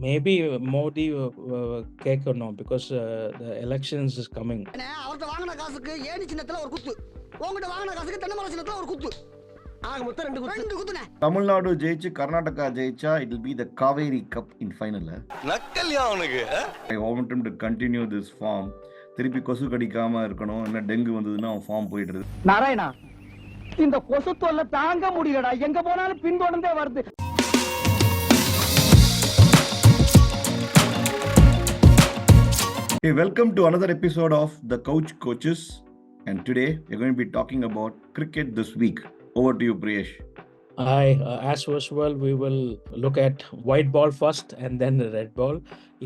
maybe Modi கேட்கணும் because the elections is coming. அவர்கிட்ட வாங்கின காசுக்கு ஏணி சின்னத்துல ஒரு குத்து, உங்ககிட்ட வாங்கின காசுக்கு தென்னமலை சின்னத்துல ஒரு குத்து. ஆக மொத்தம் ரெண்டு குத்துனே. தமிழ்நாடு ஜெயிச்சு கர்நாடகா ஜெயிச்சா it will be the Kaveri Cup in final. நக்கல்யா அவனுக்கு. I want him to continue this form. திருப்பி கொசு கடிக்காம இருக்கணும், இல்ல டெங்கு வந்ததுன்னா அவன் ஃபார்ம் போயிடுறது. நாராயணா, இந்த கொசு தொல்லை தாங்க முடியலடா, எங்க போனாலும் பின்தொடர்ந்தே வருது. Hey, welcome to another episode of The Couch Coaches, and today we're going to be talking about cricket this week. Over to you, Priyesh. As usual, we will look at white ball first and then the red ball.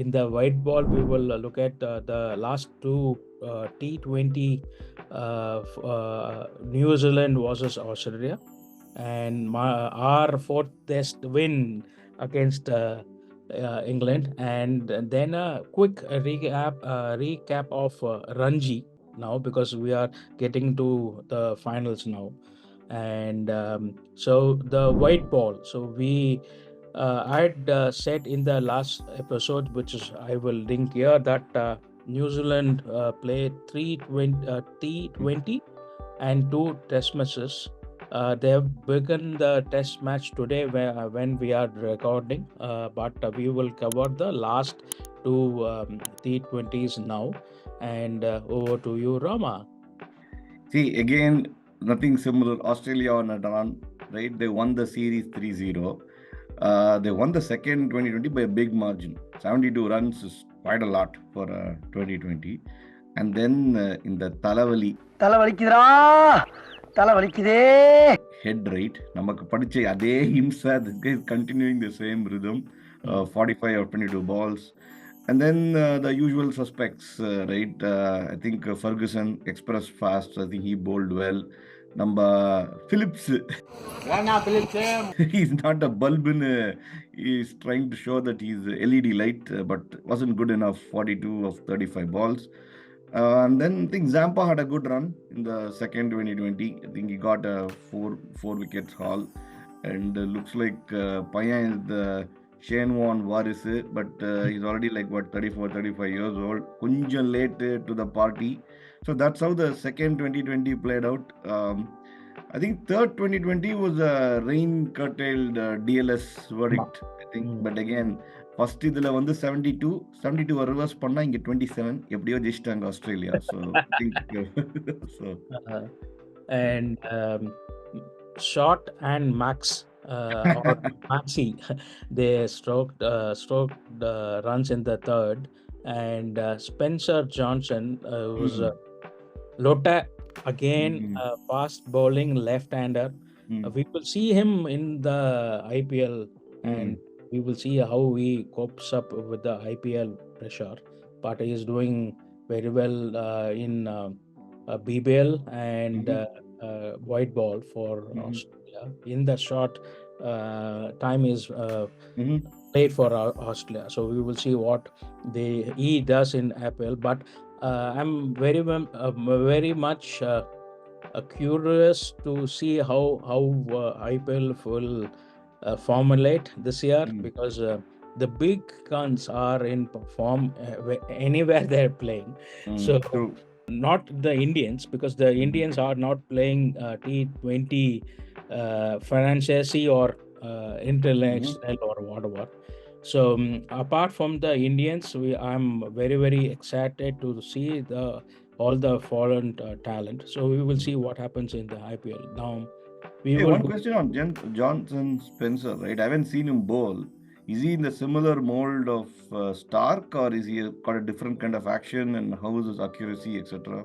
In the white ball, we will look at the last two T20 New Zealand versus Australia, and our fourth test win against England, and then a quick recap of Ranji now, because we are getting to the finals now. And so the white ball, so we I had said in the last episode, which is I will link here, that New Zealand played 3 T20 and 2 test matches. They have begun the test match today when we are recording, but we will cover the last 2 T20s now. And over to you, Rama. See, again, nothing similar. Australia on a run, right? They won the series 3-0. They won the second 2020 by a big margin. 72 runs is quite a lot for 2020. And then in the head right, namakku padiche ade himsa, this guy is continuing the same rhythm. 45 of 22 balls. And then the usual suspects, right? I think Ferguson expressed fast. I think he bowled well. Number Phillips. He's not a bulb in. He's trying to show that he's LED light, but wasn't good enough. 42 of 35 balls. And then I think Zampa had a good run in the second 2020. I think he got a four wickets haul, and looks like Paya is the Shane Warne Varis, but he's already like 34-35 years old. Kunjan late to the party. So that's how the second 2020 played out. I think third 2020 was a rain curtailed DLS verdict, I think. But again, first இதுல வந்து 72 reverse பண்ணா இங்க 27 எப்படியோ ஜெயிச்சிட்டாங்க Australia. So I think so. And Short and Max or Maxi, they stroked runs in the third, and Spencer Johnson was Lotta again, fast bowling left-hander. We will see him in the IPL, and we will see how he copes up with the IPL pressure. But he is doing very well in BBL and white ball for Australia. In the short time is played for Australia. So we will see what he does in IPL. But I'm very much curious to see how IPL will formulate this year, because the big guns are in form anywhere they're playing. So not the Indians, because the Indians are not playing T20 franchisee or international or whatever. So apart from the Indians, I'm very excited to see all the foreign talent. So we will see what happens in the IPL now. One question on Johnson Spencer, right? I haven't seen him bowl. Is he in the similar mold of Stark, or is he got a different kind of action, and how is his accuracy, etc.?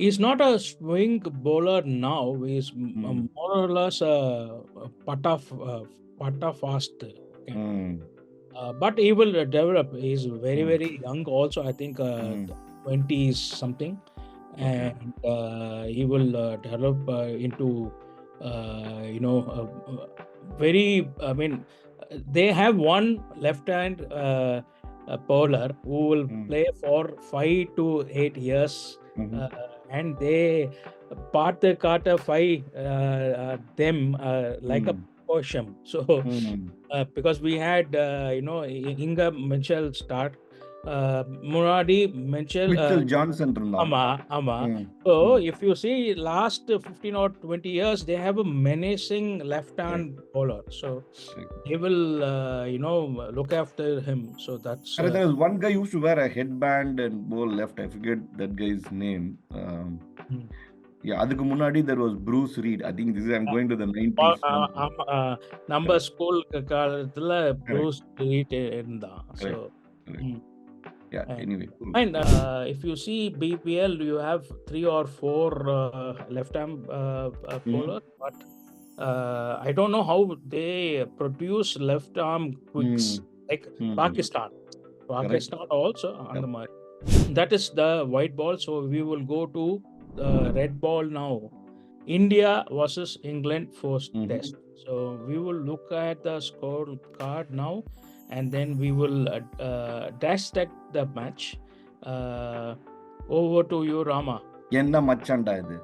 He's not a swing bowler now. He's more or less a pata fast. But he will develop. He's very young also. I think 20s something, and he will develop into very. I mean, they have one left-hand bowler who will play for 5 to 8 years, and they part the carter 5 them like a Osham. So Hmm. because we had Inga Mitchell start, Muradi Mitchell. Mitchell Johnson இருந்தான். Ama. Hmm. So Hmm. if you see last 15 or 20 years, they have a menacing left-hand bowler. So Correct. they will, look after him. So that's There was one guy who used to wear a headband and bowl left. I forget that guy's name. mm. Yeah, அதுக்கு முன்னாடி there was Bruce Reed. I think this is I'm going to the 90s. நம்ம Correct. School காலத்துல Correct. Bruce lead இருந்தான். So Correct. Correct. Yeah. and Anyway. Cool. and if you see BPL, you have 3 or 4 left-arm bowler, but I don't know how they produce left-arm quicks like Hmm. Pakistan. Correct. Pakistan also on Yep. the mark. That is the white ball. So we will go to the red ball now. India versus England first test. So we will look at the score card now, and then we will dissect the match. Over to you, Rama. என்ன மச்சான்டா இது?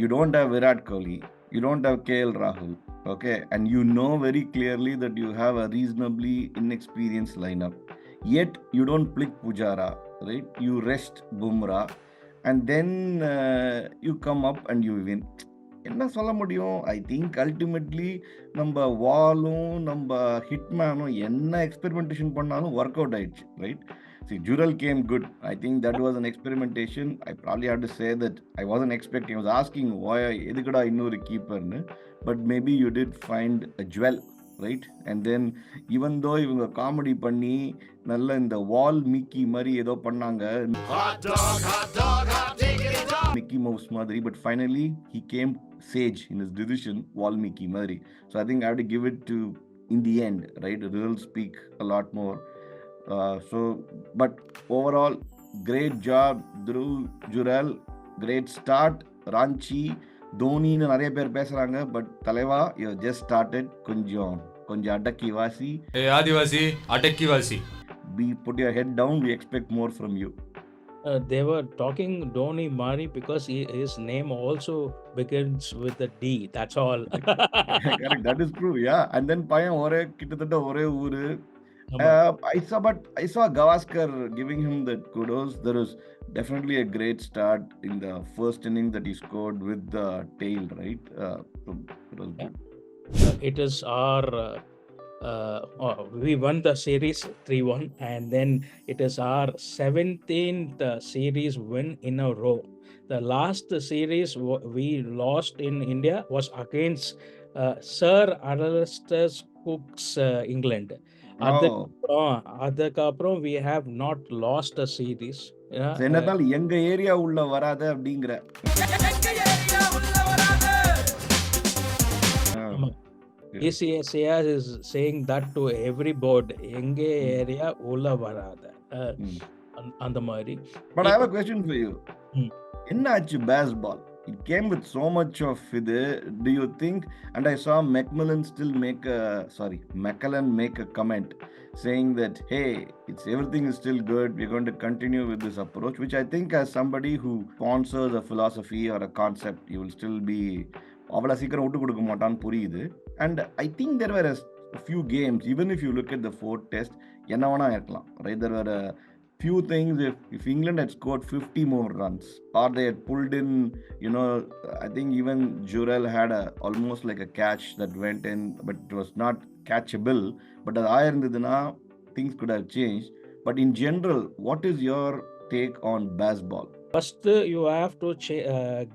You don't have Virat Kohli, you don't have KL Rahul, okay, and you know very clearly that you have a reasonably inexperienced lineup, yet you don't pick Pujara, right? You rest Bumrah, and then you come up and you win. என்ன சொல்ல முடியும்? I think ultimately நம்ம வாலும் நம்ம ஹிட்மேனும் என்ன experimentation பண்ணாலும் work out ஆயிடுச்சு, right? See, Jurel came good. I think that was an experimentation. I probably have to say that I wasn't expecting. I was asking why edukada innuru keeper nu, but maybe you did find a jewel, right? And then even though ivanga comedy பண்ணி நல்ல இந்த வால் Mickey மாதிரி ஏதோ பண்ணாங்க, Mickey Mouse மாதிரி, but finally he came sage in his decision, Valmiki Mari. So I think I have to give it to, in the end, right? The results speak a lot more. But overall, great job, Dhruv Jurel. Great start. Ranchi, Dhoni நிறைய பேர் பேசுறாங்க, but தலைவா, you just started. கொஞ்சம் அடக்கி வாசி. Hey, ஆதிவாசி அடக்கி வாசி. Put your head down. We expect more from you. They were talking Dhoni Mari because his name also begins with a D. That's all. Correct. That is true. Yeah. And then பையன் ஒரே கிட்டத்தட்ட ஒரே ஊரு. I saw Gavaskar giving him the kudos. There was definitely a great start in the first inning that he scored with the tail, right? So it was good. It is our we won the series 3-1, and then it is our 17th series win in a row. The last series we lost in India was against Sir Alistair Cook's England. அதுக்கப்புறம் we have not lost a series. என்னதால் எங்க area உள்ள வராத அப்படிங்கற. ECSA is saying that to every board. எங்க area உள்ள வராத அந்த மாதிரி. But I have a question for you. என்ன ஆச்சு baseball? It came with so much of it. Do you think? And I saw McClellan make a comment saying that, hey, everything is still good. We're going to continue with this approach, which I think as somebody who sponsors a philosophy or a concept, you will still be அவ்வளோ சீக்கிரம் விட்டு கொடுக்க மாட்டான்னு புரியுது. And I think there were a few games, even if you look at the fourth test, என்ன வேணா இருக்கலாம், right? There were a few things. If England had scored 50 more runs, or they had pulled in, I think even Jurel had almost like a catch that went in, but it was not catchable. But as இருந்ததுன்னா things could have changed. But in general, what is your take on baseball? First, you have to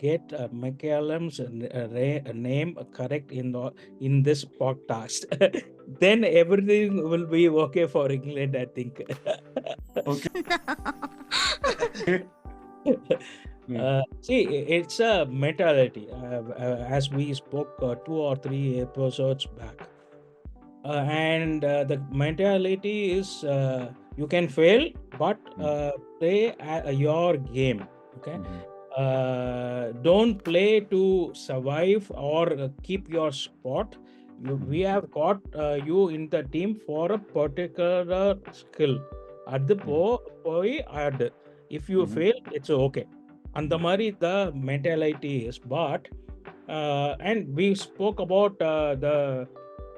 get McCallum's name correct in this podcast. Then everything will be okay for England, I think. Okay. See, it's a mentality, as we spoke 2 or 3 episodes back. And the mentality is you can fail, but play your game. Okay. Don't play to survive or keep your spot. We have got you in the team for a particular skill. அது போய் ஆடு. If you fail, it's okay. அந்த மாதிரி the mentality is. But and we spoke about the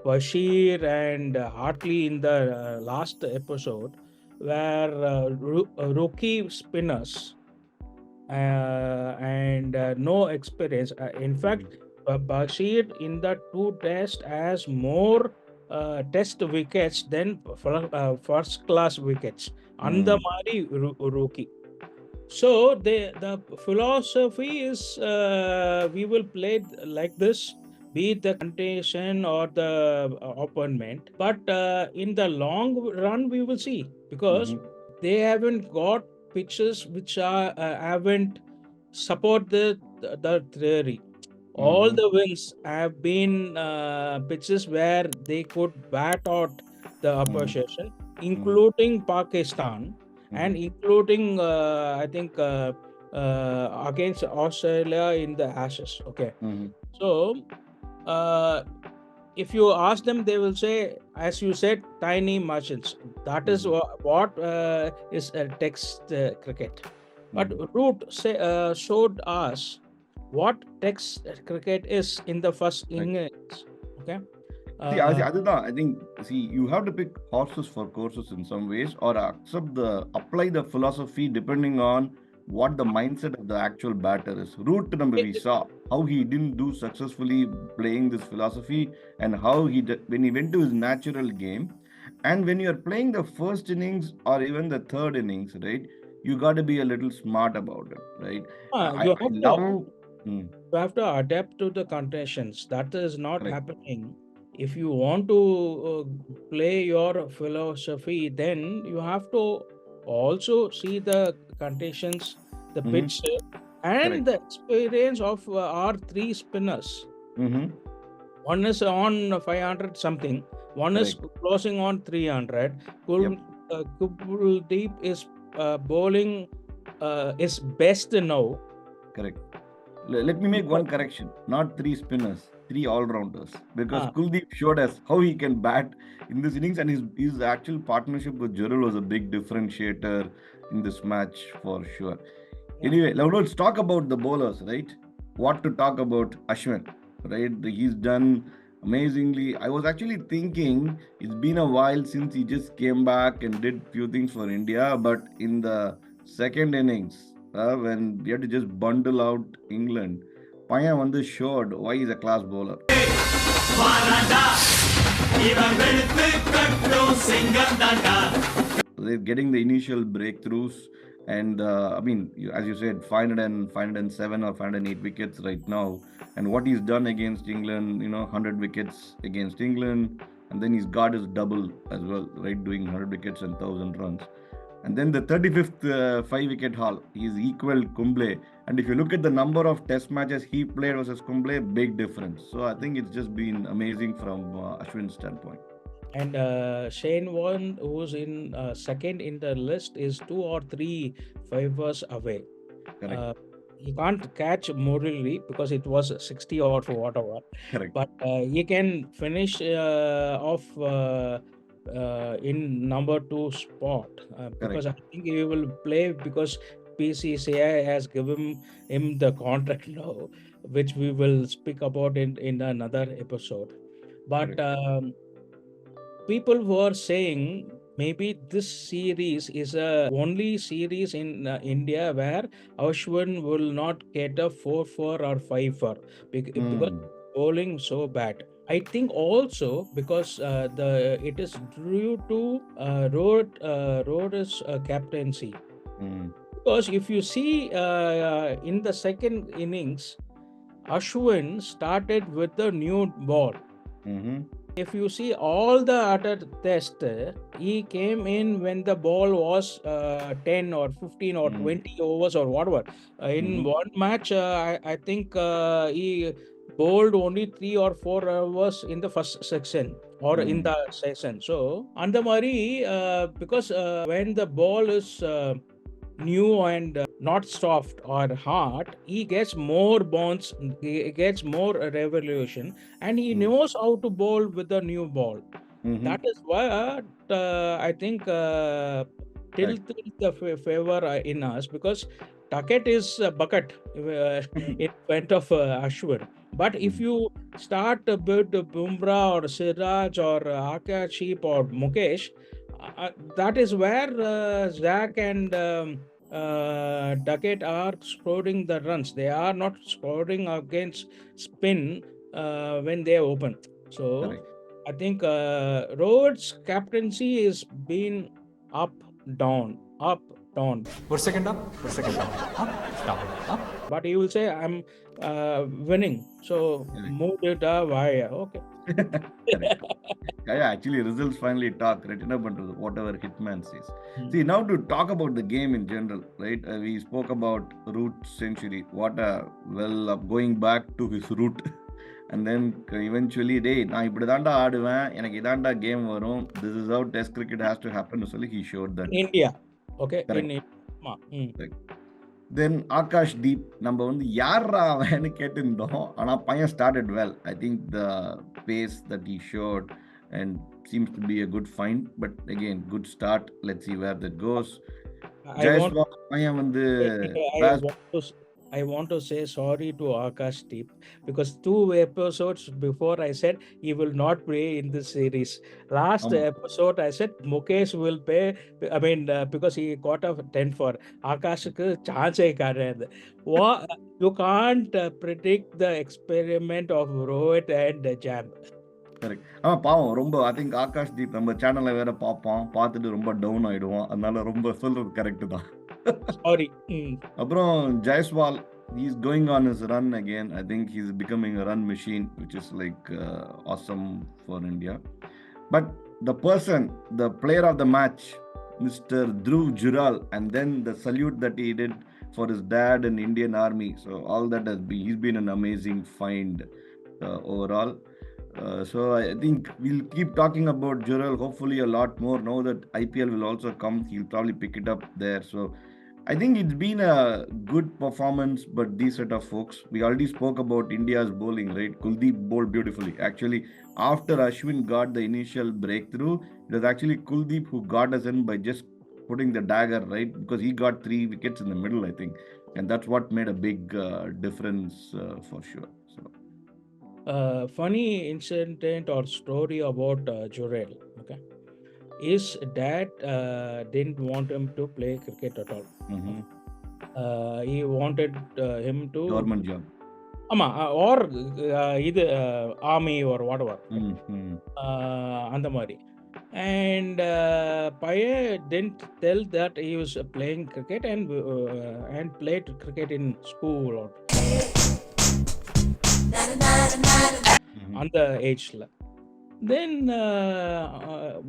Bashir and Hartley in the last episode were rookie spinners and no experience. In fact, Bashir in the two test has more test wickets than first class wickets. அந்த மாதிரி rookie. So the philosophy is we will play like this, be it the contention or the opponent. But in the long run, we will see, because they haven't got pitches which are haven't support the theory. All the wins have been pitches where they could bat out the opposition, including Pakistan and including I think against Australia in the Ashes. Okay, so if you ask them, they will say, as you said, tiny margins. That is what is text cricket. But Root showed us what text cricket is in the first innings. Okay. I think, you have to pick horses for courses in some ways, or apply the philosophy depending on what the mindset of the actual batter is. Root number we saw how he didn't do successfully playing this philosophy, and how when he went to his natural game. And when you're playing the first innings or even the third innings, right, you got to be a little smart about it, right? You have to adapt to the conditions. That is not happening. If you want to play your philosophy, then you have to also see the conditions, the pitch, and the experience of our three spinners. One is on 500 something, one is closing on 300. Kuldeep is bowling is best now. Correct. Let me make one correction. Not three spinners, three all-rounders. Because Kuldeep showed us how he can bat in this innings, and his actual partnership with Jurel was a big differentiator in this match for sure. Anyway, now let's talk about the bowlers, right? What to talk about Ashwin, right? He's done amazingly. I was actually thinking it's been a while since he just came back and did few things for India, but in the second innings, when we had to just bundle out England, Paya showed why he's a class bowler. They're getting the initial breakthroughs, and as you said, 507 or 508 wickets right now. And what he's done against England, 100 wickets against England, and then he's got his double as well, right, doing 100 wickets and 1,000 runs. And then the 35th 5-wicket haul, he's equal Kumble. And if you look at the number of test matches he played versus Kumble, big difference. So I think it's just been amazing from Ashwin's standpoint. And Shane Warne, who's in second in the list, is 2 or 3 fivers away. He can't catch Murali because it was 60 or whatever. Correct. But he can finish off in number 2 spot because I think he will play, because PCCI has given him the contract now, which we will speak about in another episode. But people were saying maybe this series is a only series in India where Ashwin will not get a 4-4 or 5-4 because bowling so bad. I think also because it is due to Rhodes' captaincy. Because if you see in the second innings, Ashwin started with the new ball. If you see all the other tests, he came in when the ball was 10 or 15 or 20 overs or whatever. In one match, I think he bowled only 3 or 4 overs in the first section or in the session. So, Andamari, because when the ball is new and not soft or hard, he gets more bounce, he gets more revolution, and he knows how to bowl with the new ball. That is why I think tilt the favor in us, because Tuckett is a bucket in front of Ashwin. But if you start with Bumrah or Siraj or Akash Deep or Mukesh, that is where Zach and Duckett are scoring the runs. They are not scoring against spin when they open. So Correct. I think Rohit's captaincy is been up, down, up, down. One second up, one second down. Up, down, up. But he will say, I'm winning. So move it why? Okay. Correct. Yeah, actually, results finally talk, right? Whatever Hitman says. See, now to talk about the game in general, right? We spoke about root century. What a going back to his root. And then eventually, நான் இப்படி தாண்டா ஆடுவேன், எனக்கு இதாண்டா game வரும், this is how test cricket has to happen சொல்லி he showed that. India. Okay. Correct. Correct. Then Akash Deep, நம்ம வந்து யாரா அவன்னு கேட்டிருந்தோம், ஆனா பையன் started well. I think the pace that he showed and seems to be a good find, but again, good start. Let's see where that goes. Jaiswal பையன் வந்து I want to say sorry to Akash Deep because 2 episodes before I said he will not play in this series. Last episode I said Mukesh will play. I mean because he got a 10 for Akash chance you can't predict the experiment of Rohit and Jam. Correct. பாவம் ரொம்ப I think Akash Deep நம்ம சேனல்ல வேற பார்ப்பான், பார்த்துட்டு ரொம்ப down ஆயிடுவான். அதனால ரொம்ப சொல்றது கரெக்ட் தான். Sorry. அப்புறம் Jaiswal, he is going on his run again. I think he is becoming a run machine, which is like awesome for India. But the person, the player of the match, Mr. Dhruv Jurel, and then the salute that he did for his dad in Indian Army. So all that he's been an amazing find overall. So I think we'll keep talking about Jurel hopefully a lot more. Now that IPL will also come, he'll probably pick it up there. So I think it's been a good performance, but these set of folks, we already spoke about India's bowling, right? Kuldeep bowled beautifully. Actually, after Ashwin got the initial breakthrough, it was actually Kuldeep who got us in by just putting the dagger, right? Because he got 3 wickets in the middle, I think. And that's what made a big difference for sure. So. Funny incident or story about Jurel. Okay, his dad didn't want him to play cricket at all. He wanted him to government job. Or either army or whatever. And the Mari. And Paye didn't tell that he was playing cricket and played cricket in school or on the age. Then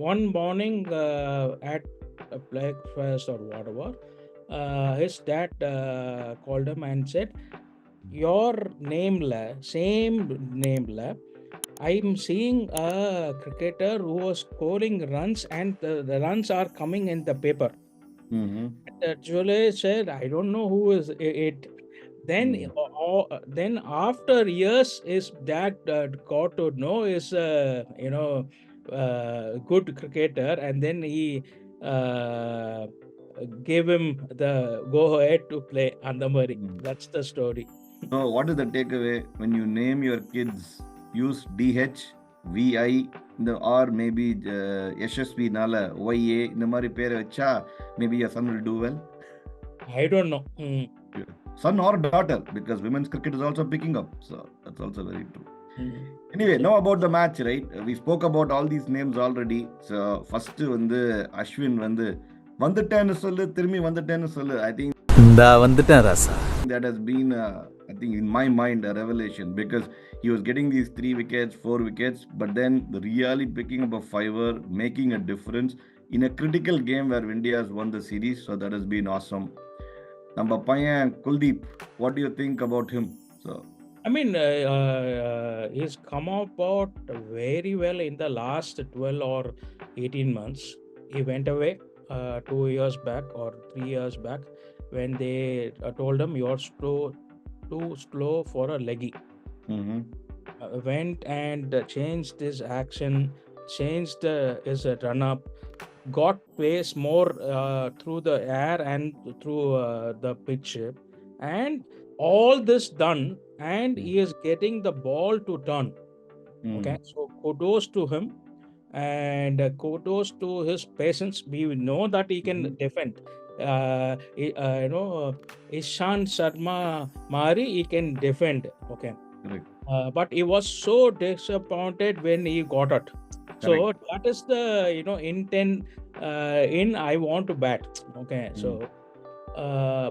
one morning at a breakfast or whatever, his dad called him and said, your name same name I'm seeing a cricketer who was scoring runs and the runs are coming in the paper. Julie said, I don't know who is it. Then after years his dad got to know is good cricketer, and then he gave him the go ahead to play Andamari. That's the story. So what is the takeaway when you name your kids? Use DH, VI, or maybe SSV nala YA இந்த மாதிரி பேரை வச்சா maybe your son will do well. I don't know. Son or daughter, because women's cricket is also picking up, so that's also very true. Anyway, now about the match, right? We spoke about all these names already. So first வந்து Ashwin வந்து வந்துட்டேன்னு சொல்லு, திரும்பி வந்துட்டேன்னு சொல்லு. I think that has been I think in my mind a revelation, because he was getting these 3 wickets, 4 wickets, but then really picking up a fiver, making a difference in a critical game where India has won the series. So that has been awesome. நம்ம பையன் Kuldeep, what do you think about him? So I mean he's come about very well in the last 12 or 18 months. He went away 2 years back or 3 years back when they told him you're too slow for a leggy. Went and changed his action, changed his run up, got pace more through the air and through the pitch, and all this done, and he is getting the ball to turn. Okay, so kudos to him, and kudos to his patience. We know that he can defend. Ishan Sharma Mari, he can defend. Okay, Correct. but he was so disappointed when he got it. So that is the intent. I want to bat. Okay, so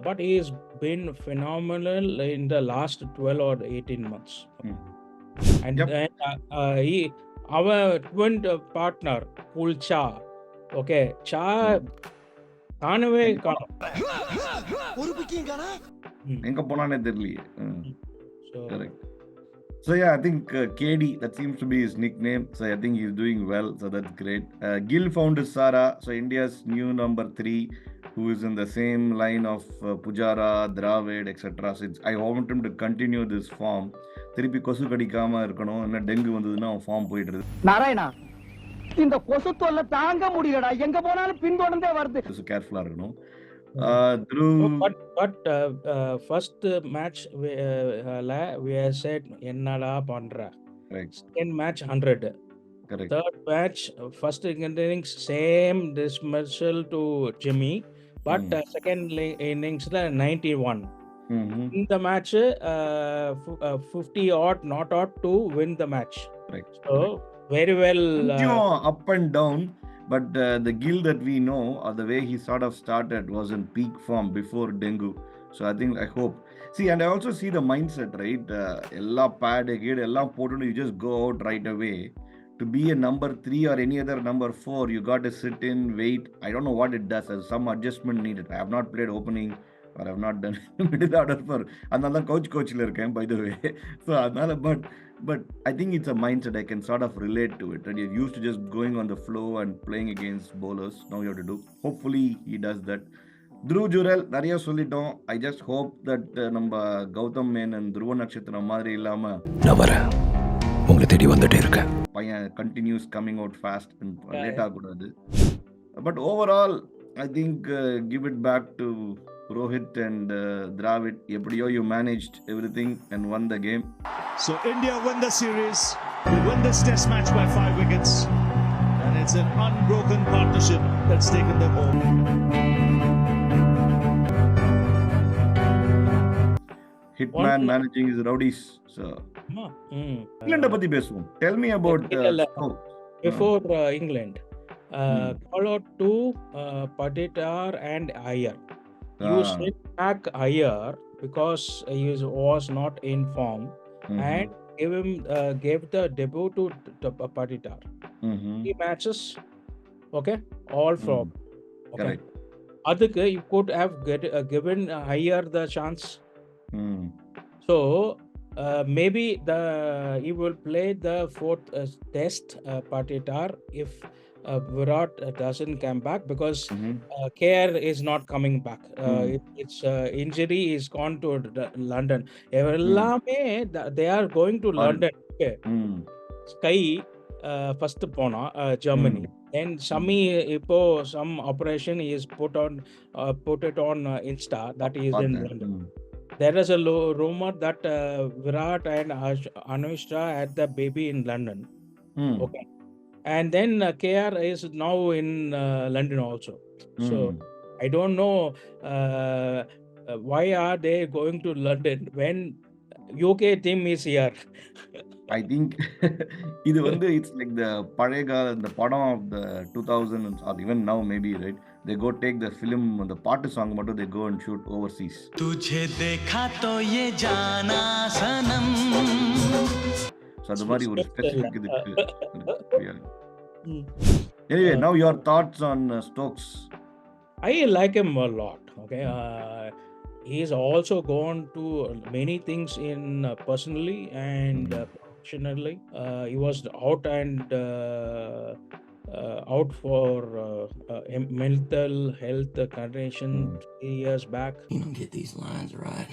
but he has been phenomenal in the last 12 or 18 months. And Yep. then our twin partner Kulcha, okay, Cha காணவே காணோம். ஒரு பிக்கியும் காணா. எங்க போனானே தெரியலையே. So Correct. So yeah, I think KD, that seems to be his nickname. So I think he's doing well. So that's great. Gill found his Sara. So India's new number 3, who is in the same line of Pujara, Dravid, etc. So I want him to continue this form. திருப்பி கொசு கடிக்காம இருக்கணும். என்ன dengue வந்ததுன்னா அவன் form போயிட்டு இருக்கு. நாராயணா, இந்த கொசு தொல்லை தாங்க முடியலடா. எங்க போனாலும் பின்தொடர்ந்தே வருது. கேர்ஃபுல்லா இருக்கணும். Dhruv, but first match we said என்னடா பண்ற. correct. Second match 100. Correct. Third match, first innings same dismissal to Jimmy, but second innings 91. In the match 50 odd not odd to win the match. Correct. So very well. Up and down, but the Gill that we know, or the way he sort of started, was in peak form before dengue. So I hope. See, and I also see the mindset, right? Ella pad again, ella potent, you just go out right away. To be a number 3 or any other number 4, you got to sit in, wait. I don't know what it does. There's some adjustment needed. I have not played opening, or I have not done middle order for. Another coach la iruken, by the way. So but I think it's a mindset I can sort of relate to it. And you're used to just going on the flow and playing against bowlers. Now you have to do. Hopefully he does that. Dhruv Jurel, நிறைய சொல்லிட்டோம். I just hope that நம்ம கௌதம் மேனன் துருவ நட்சத்திரம் மாதிரி இல்லாம நான் வரேன், உங்களை தேடி வந்துட்டே இருக்கேன். பையன் continues coming out fast and late ஆகக்கூடாது. But overall, I think give it back to Rohit and Dravid. எப்படியோ you managed everything and won the game. So India win the series. We win this test match by 5 wickets. And it's an unbroken partnership that's taken them home. Hitman managing his rowdies. So England பத்தி பேசுவோம். Tell me about before England. Call out to Paditar and Iyer. You sent back Iyer because he was not in form, and gave the debut to Paditar. 3 matches, okay, all from. Okay. Correct. Adukku you could have given Iyer the chance. So maybe he will play the 4th test Paditar if Virat doesn't come back, because KR is not coming back. Its injury is gone to London. They are going to London. Okay. Sky first pona Germany. Then Sami ipo some operation is put it on Insta that he is in London. There is a rumor that Virat and Anushka had the baby in London. Okay. And then KR is now in London also. So I don't know why are they going to London when UK team is here. I think இது வந்து it's like the பழைய கால the படம் of the 2000s or even now maybe, right? They go take the film, the பாட்டு song மட்டும் they go and shoot overseas. तुझे देखा तो ये जाना सनम. So அது மாதிரி ஒரு specific இதுக்கு. Anyway, now your thoughts on Stokes. I like him a lot. Okay. He's also gone to many things in personally and professionally. He was out out for mental health condition 3 years back. You don't get these lines right,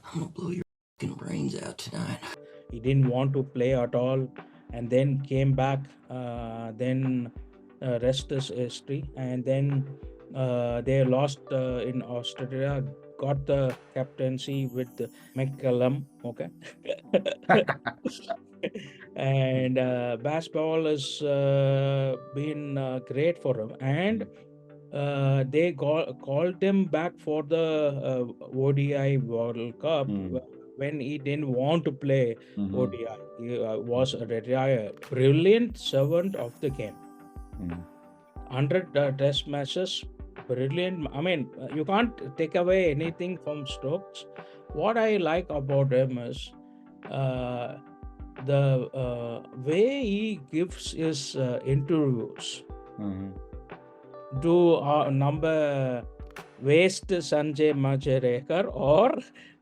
I'm gonna blow your fucking brains out tonight. He didn't want to play at all, and then came back. Then rest is history. And then they lost in Australia got the captaincy with McCallum. Okay. And baseball has been great for him. And they called him back for the ODI World Cup when he didn't want to play ODI. He was a retired, brilliant servant of the game. 100 test matches, brilliant. I mean, you can't take away anything from Stokes. What I like about him is the way he gives his interviews to number West Sanjay Majerekar or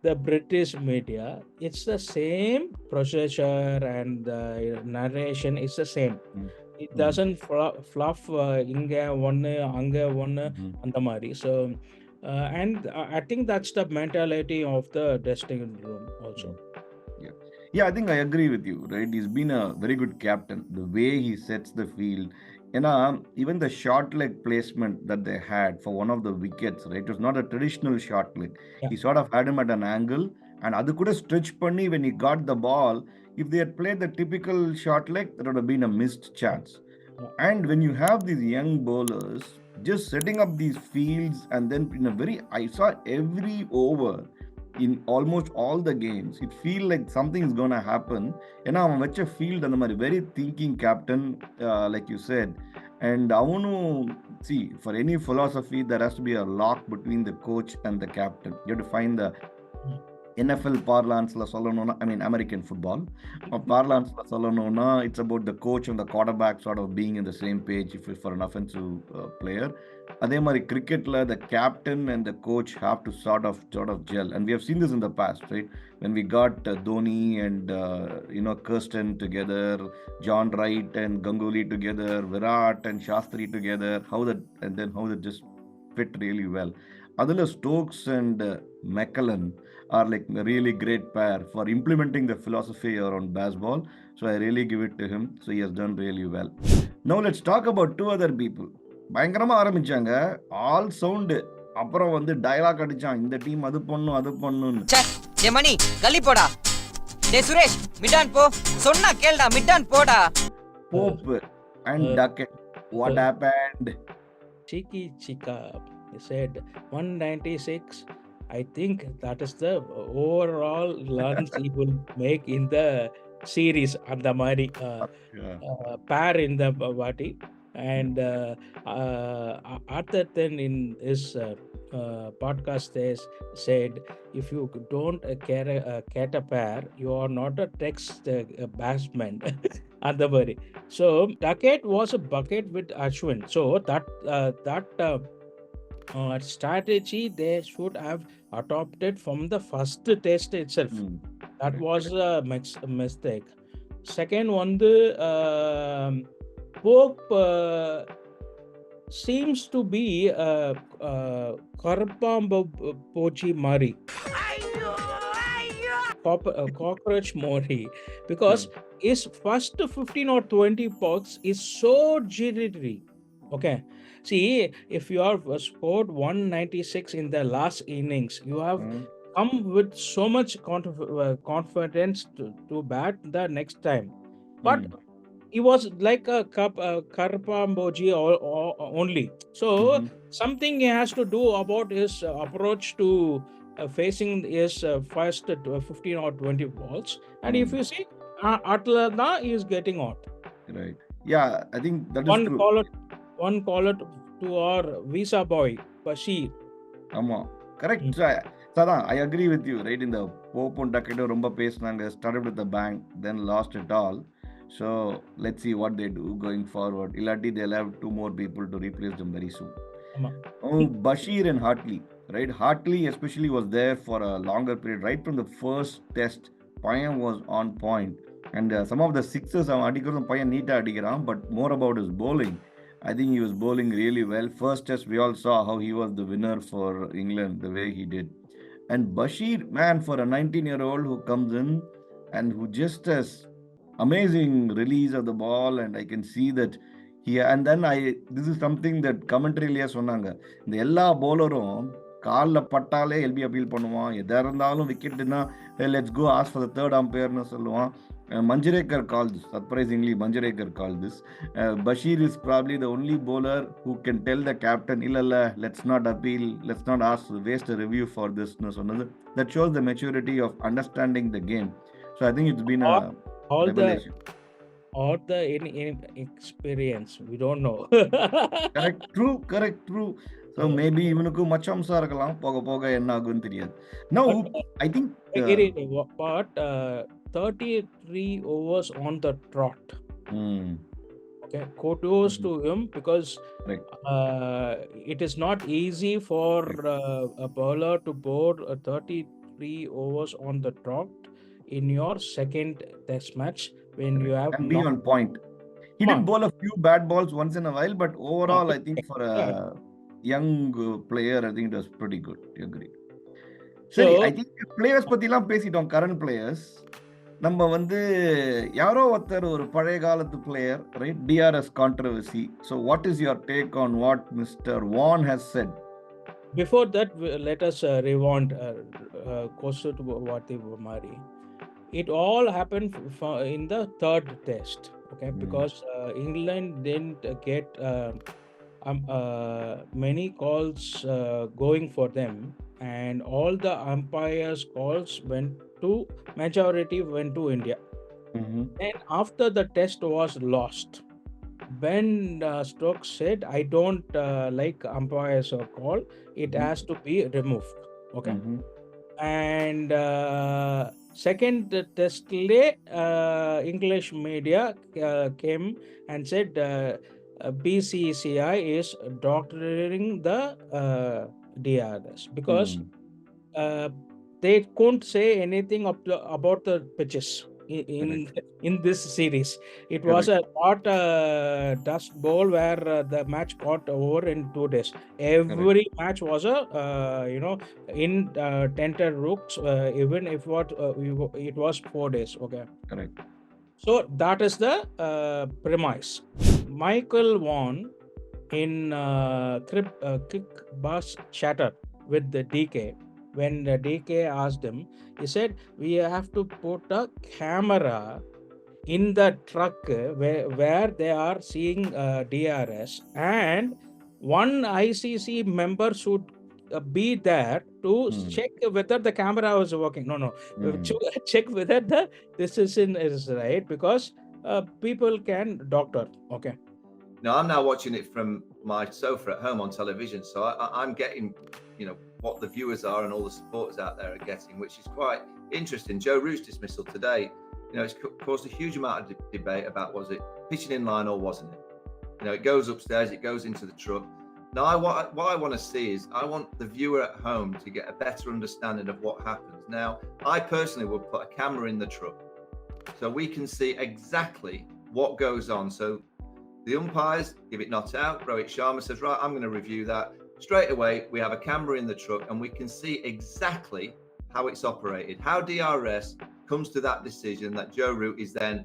the British media. It's the same procedure and the narration is the same. It doesn't fluff inga one anga one and the mari. So and I think that's the mentality of the dressing room also. Yeah, I think I agree with you, right? He's been a very good captain. The way he sets the field, even the short leg placement that they had for one of the wickets, right? It was not a traditional short leg. Yeah. He sort of had him at an angle, and adu kuda stretch panni when he got the ball. If they had played the typical short leg, that would have been a missed chance. And when you have these young bowlers just setting up these fields, and then I saw every over in almost all the games, it feel like something is gonna happen. அவன் வச்ச field அந்த மாதிரி very thinking captain, like you said. And see, for any philosophy there has to be a lock between the coach and the captain. You have to find the NFL parlance la sollanona, I mean American football parlance la sollanona, it's about the coach and the quarterback sort of being in the same page if for an offensive player. Adhe mari cricket la the captain and the coach have to sort of gel, and we have seen this in the past, right? When we got Dhoni and Kirsten together, John Wright and Ganguly together, Virat and Shastri together, how that just fit really well. Adula Stokes and McCallum are like a really great pair for implementing the philosophy around baseball. So I really give it to him. So he has done really well. Now let's talk about two other people. பயங்கரமா ஆரம்பிச்சாங்க, all sound, அப்புறம் வந்து dialogue அடிச்சான், இந்த team அது பண்ணுன்னு. டே மணி கலி போடா, டே சுரேஷ் மிட்டான் போ, சொன்னா கேளுடா, மிட்டான் போடா. Pope and Duckett, what happened? Cheeka, he said 196. I think that is the overall runs he will make in the series. And the mari pair in the body. And Arthur then in his podcast said, if you don't get a pair, you are not a text batsman. And the mari. So Duckett was a bucket with Ashwin. So that strategy they should have adopted from the first test itself. That was a mistake. Second one, the Pope seems to be Karpamba Pochi Mari. Cockroach Mori, because his first 15 or 20 pucks is so jittery. Okay. See, if you have scored 196 in the last innings, you have come with so much confidence to bat the next time. But he was like a Karpamboji only. So something he has to do about his approach to facing his first 15 or 20 balls. And if you see, Atlanta is getting out. Right. Yeah, I think that is true. One caller to our visa boy, Bashir. Correct. Sada, I agree with you, right? In the Pope and Duckett romba pesnanga, started with the bang, then lost it all. So let's see what they do going forward. Illati, they'll have two more people to replace them very soon. Bashir and Hartley, right? Hartley especially was there for a longer period, right from the first test. Payam was on point, and some of the sixes avan adikradum Payam neata adikran, but more about his bowling. I think he was bowling really well. First test, we all saw how he was the winner for England, the way he did. And Bashir, man, for a 19-year-old who comes in and who just has amazing release of the ball, and I can see that this is something that commentary சொன்னாங்க. இந்த எல்லா bowleரும் காலில் பட்டாலே LP appeal பண்ணுவான். எதாக இருந்தாலும் விக்கெட்டுன்னா let's go as for the third அம்பையர்னு சொல்லுவான். Manjrekar called this. Surprisingly, Manjrekar called this. Bashir is probably the only bowler who can tell the captain, "Illa, let's not appeal, let's not ask, waste a review for this." That shows the maturity of understanding the game. So I think it's been a all revelation. the in experience, we don't know. Correct, true. So maybe இவனுக்கு மச்சம்சா இருக்கலாம், போக போக என்ன ஆகும்னு தெரியாது. Now I think but 33 overs on the trot. Okay, kudos to him, because it is not easy for a bowler to bowl 33 overs on the trot in your second test match when you have and be on point. He did bowl a few bad balls once in a while, but overall I think for a young player I think it was pretty good. You agree? So I think players பத்திலாம் பேசிட்டோம். current players நம்ம வந்து யாரோ ஒருத்தர் ஒரு பழைய காலத்து player, right? DRS controversy. So what is your take on what Mr. Vaughan has said? Before that, let us rewind closer to Vati Mari. It all happened in the third test, okay? Because England didn't get many calls going for them, and all the umpires' calls majority went to India. And after the test was lost, when Stokes said, "I don't like umpires or call, it has to be removed." Okay. And second test English media came and said BCCI is doctoring the DRS because they couldn't say anything about the pitches in this series. It was not a dust bowl where the match got over in 2 days. Every match was in tented rooks, even if it was 4 days. Okay. Correct. So that is the premise. Michael Vaughan in Crick Bus Chatter with the DK. When the DK asked him, he said, "We have to put a camera in the truck where they are seeing DRS, and one ICC member should be there to check whether the camera was working." No. Check whether the decision is right, because people can doctor. Okay. Now, I'm now watching it from my sofa at home on television, so I'm getting, what the viewers are and all the supporters out there are getting, which is quite interesting. Joe Root's dismissal today, it's caused a huge amount of debate about, was it pitching in line or wasn't it? It goes upstairs, it goes into the truck. Now, what I want to see is, I want the viewer at home to get a better understanding of what happens. Now, I personally would put a camera in the truck so we can see exactly what goes on. So the umpires give it not out. Rohit Sharma says, "Right, I'm going to review that." Straight away, we have a camera in the truck and we can see exactly how it's operated, how DRS comes to that decision that Joe Root is then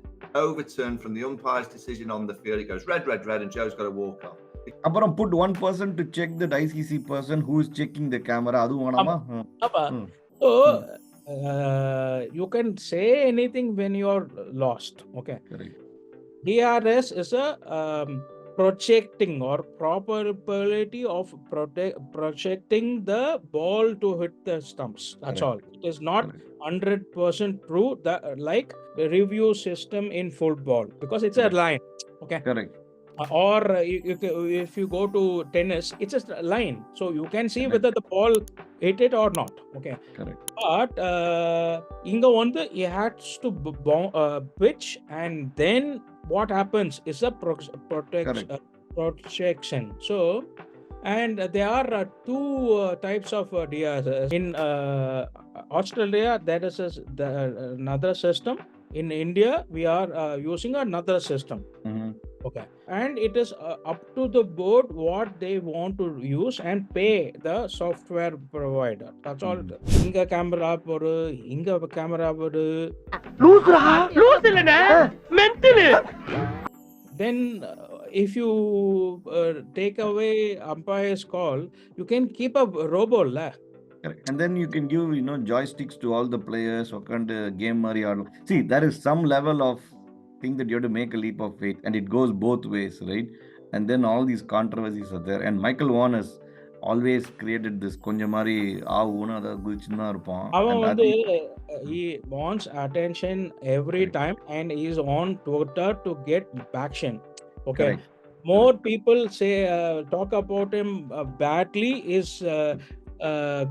overturned from the umpire's decision on the field. It goes red, and Joe's got to walk off. அப்புறம் put one person to check the ICC person who is checking the camera. அது வேணாமா? So you can say anything when you're lost. Okay. Correct. DRS is a projecting or probability of projecting the ball to hit the stumps. That's all. It is not 100% true, like the review system in football, because it's a line. Okay. Correct. Or if you go to tennis, it's just a line, so you can see whether the ball hit it or not. Okay. Correct. But inga vandu it has to pitch, and then what happens is a projection. So, and there are two types of DRS. In Australia, there is another system. In India, we are using another system. Okay, and it is up to the board what they want to use and pay the software provider. That's all. Inga camera podu, inga camera podu. Loose illana, mental. Then if you take away umpire's call, you can keep a robo la. Correct. And then you can give, joysticks to all the players. Game see, there is some level of thing that you have to make a leap of faith, and it goes both ways, right? And then all these controversies are there. And Michael Vaughan has always created this konjamari aavuna da gudichina irupaan. அவன் And வந்து that he wants attention every Correct. time and is on Twitter to get action. Okay. Correct. More people say talk about him badly is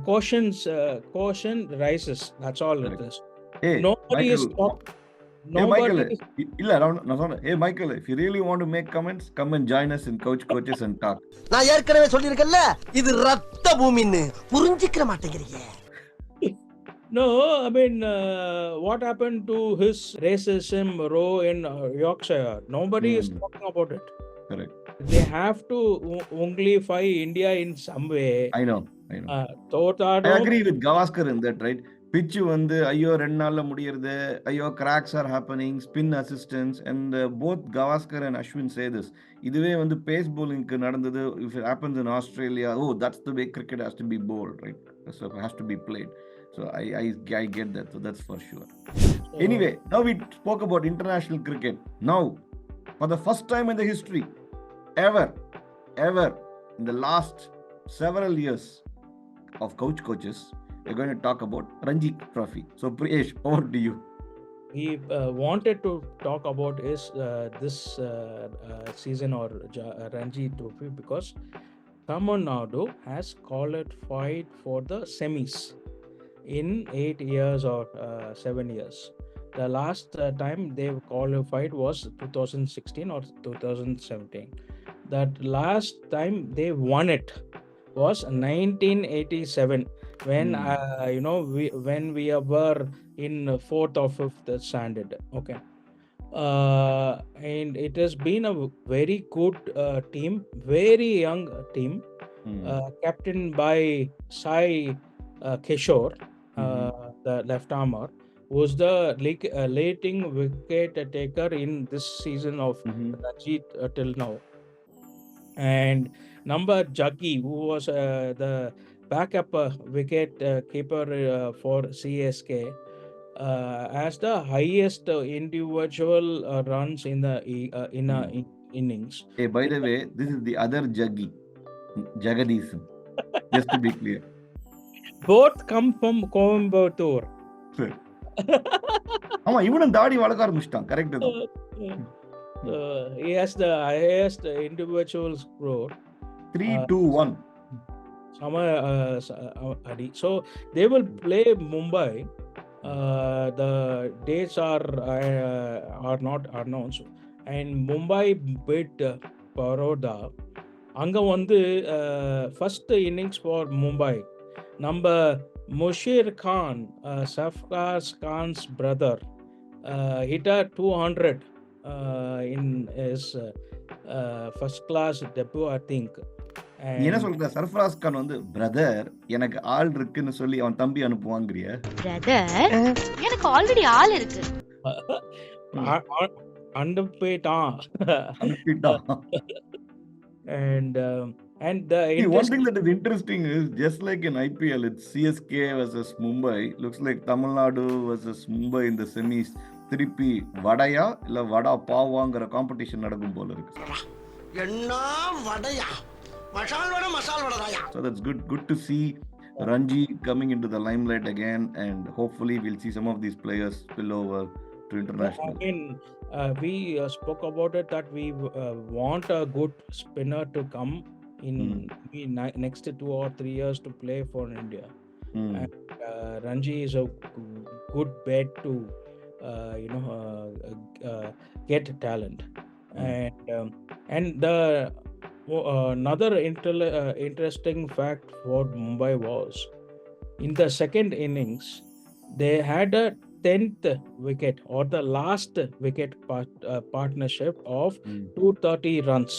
caution rises. That's all it Correct. is. Hey, Nobody is Michael. talk, Hey, Michael. nobody is Hey, Michael, if you really want to make comments, come and join us in Coaches and Talk. நான் ஏற்கனவே சொல்லியிருக்கேன்ல இது ரத்த பூமின்னு புரிஞ்சிக்கிற மாட்டேங்கிறீங்க. No, I mean, what happened to his racism row in Yorkshire? Nobody is talking about it. Correct. They have to unglify India in some way. I know. Totado, I agree with Gavaskar in that, right? Pitch வந்து ஐயோ 2 நாள்ல முடியறது, ஐயோ cracks are happening, spin assistance, and both Gavaskar and Ashwin say this. இதுவே வந்து pace bowling க்கு நடந்தது, if it happens in Australia, that's the way cricket has to be bowled, right? So it has to be played. So I get that, so that's for sure. Anyway, now we spoke about international cricket. Now, for the first time in the history, ever, in the last several years of coaches, we're going to talk about Ranji Trophy. So, Priyesh, over to you. he wanted to talk about is this season or Ranji Trophy because Tamil Nadu has qualified for the semis in 8 years or 7 years. The last time they qualified was 2016 or 2017. That last time they won it was 1987 when when we were in 4th or 5th standard. Okay. And it has been a very good team, very young team, captained by Sai Kishore, the left armer, was the leading wicket taker in this season of Ranji till now. And number Jaggi, who was the backup wicket keeper for CSK, has the highest individual runs in the innings. Hey, by the way, this is the other Jaggi, Jagadisan. Just to be clear. Both come from Coimbatore. ஆமா இவனும் தாடி வளர்க்க ஆரம்பிச்சிட்டான். Correct தான். He has the highest individual score. 3-2-1. So they will play Mumbai. The dates are not announced. And Mumbai beat Baroda. Anga வந்து first innings for Mumbai. Number Mushir Khan, Safkar Khan's brother, hit a 200 in his first class debut, I think. என்ன சொல்ற? சர்ஃப்ராஸ் கான் வந்து brother எனக்கு ஆள் இருக்குன்னு சொல்லி அவன் தம்பி அனுப்புவாங்கறியா? பிரதர் எனக்கு ஆல்ரெடி ஆள் இருக்கு. அனுப்பிட்டான். And the one thing that is interesting is just like in IPL, it's CSK versus Mumbai. Looks like Tamil Nadu versus Mumbai in the semis. திருப்பி வடையா இல்ல வடா பாவாங்கற காம்படிஷன் நடக்கும் போல இருக்கு. என்ன வடையா? மசால் வடை மசால் வடையா. So that's good to see Ranji coming into the limelight again, and hopefully we'll see some of these players spill over to international. I mean, we spoke about it that we want a good spinner to come in next 2 or 3 years to play for India. And Ranji is a good bet to get talent. And the another interesting fact for Mumbai was in the second innings they had a 10th wicket or the last wicket partnership of 230 runs.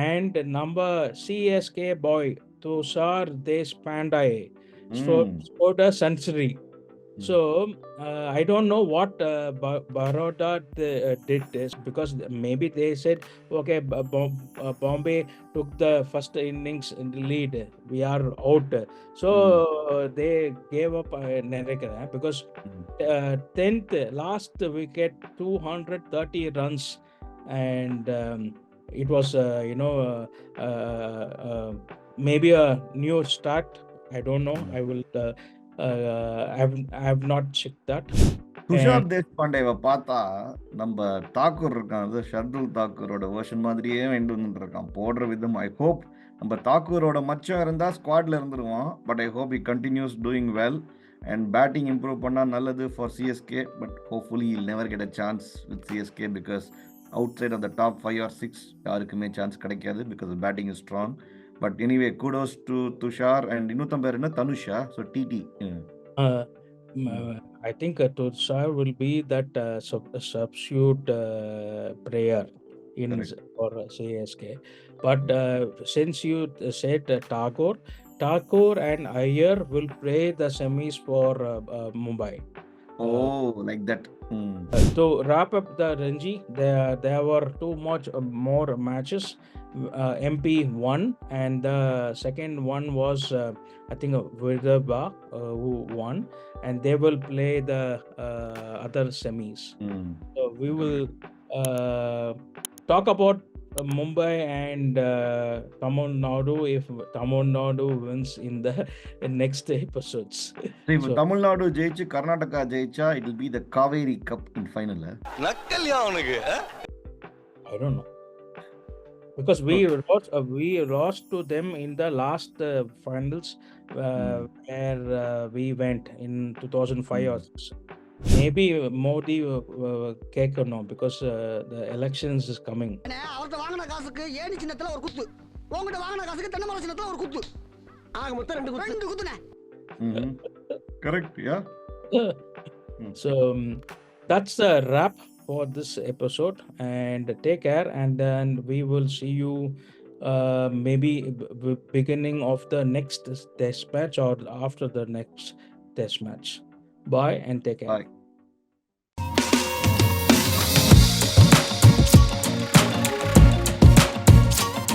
And number CSK boy Tushar Deshpande scored a century. So I don't know what Baroda did this, because maybe they said, okay, Bombay took the first innings in the lead, we are out. So they gave up நினைக்கிறேன், because 10th last wicket 230 runs, and it was maybe a new start. I don't know. I will I have not checked that. Tushar தேஷ்பாண்டேவை பார்த்தா நம்ம தாக்கூர் இருக்கான், அது Shardul தாக்கூரோட version மாதிரியே வேண்டு வந்துருக்கான் போடுற விதம். I hope நம்ம தாக்கூரோட மச்சம் இருந்தால் ஸ்குவாட்ல இருந்துருவான். But I hope he continues doing well and batting improve பண்ணால் நல்லது for CSK. But hopefully he'll never get a chance with CSK, because outside of the top 5 or 6 யாருக்குமே சான்ஸ் கிடைக்காது, because batting is strong. But anyway kudos to Tushar. And இன்னொருத்தன் பேர் என்ன, தனுஷா? So TD I think Tushar will be that substitute player in for CSK. But since you said Tagore and Iyer will play the semis for Mumbai. Oh, like that. To wrap up the Ranji, there were too much more matches. MP won, and the second one was I think Vidarbha who won, and they will play the other semis. So we will talk about Mumbai and Tamil Nadu if Tamil Nadu wins in the next episodes. இப்போ தமிழ்நாடு ஜெயிச்சு கர்நாடகா ஜெயிச்சா it will be the Kaveri Cup in final. நக்கல்யா அவனுக்கு. I don't know, because we lost to them in the last finals where we went in 2005 or 6. Maybe Modi கேட்கணும், because the elections is coming. அவர்கிட்ட வாங்கின காசுக்கு ஏணி சின்னத்துல ஒரு குத்து, உங்ககிட்ட வாங்கின காசுக்கு தென்னை மரம் சின்னத்துல ஒரு குத்து. ஆக மொத்தம் 2 குத்துனே. Correct, yeah. So that's a wrap for this episode, and take care, and then we will see you maybe beginning of the next test match or after the next test match. Bye and take care. Bye.